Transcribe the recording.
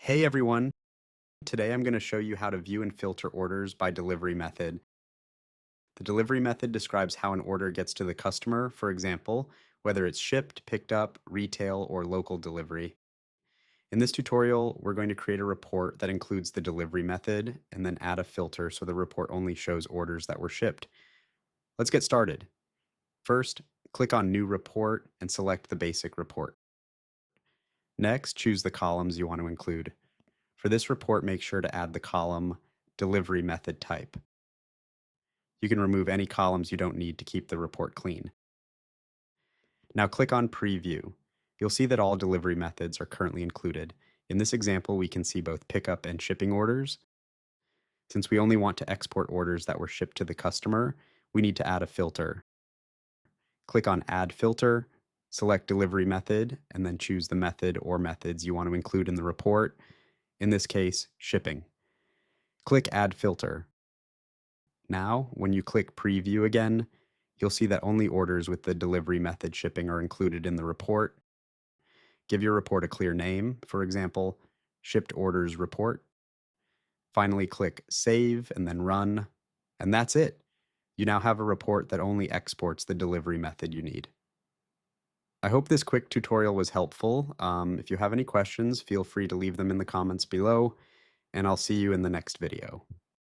Hey everyone, today I'm going to show you how to view and filter orders by delivery method. The delivery method describes how an order gets to the customer, for example, whether it's shipped, picked up, retail, or local delivery. In this tutorial, we're going to create a report that includes the delivery method and then add a filter so the report only shows orders that were shipped. Let's get started. First, click on New Report and select the basic report. Next, choose the columns you want to include. For this report, make sure to add the column Delivery Method Type. You can remove any columns you don't need to keep the report clean. Now click on Preview. You'll see that all delivery methods are currently included. In this example, we can see both pickup and shipping orders. Since we only want to export orders that were shipped to the customer, we need to add a filter. Click on Add Filter, select Delivery Method, and then choose the method or methods you want to include in the report, in this case, shipping. Click Add Filter. Now, when you click Preview again, you'll see that only orders with the delivery method shipping are included in the report. Give your report a clear name, for example, Shipped Orders Report. Finally, click Save and then Run, and that's it. You now have a report that only exports the delivery method you need. I hope this quick tutorial was helpful. If you have any questions, feel free to leave them in the comments below, and I'll see you in the next video.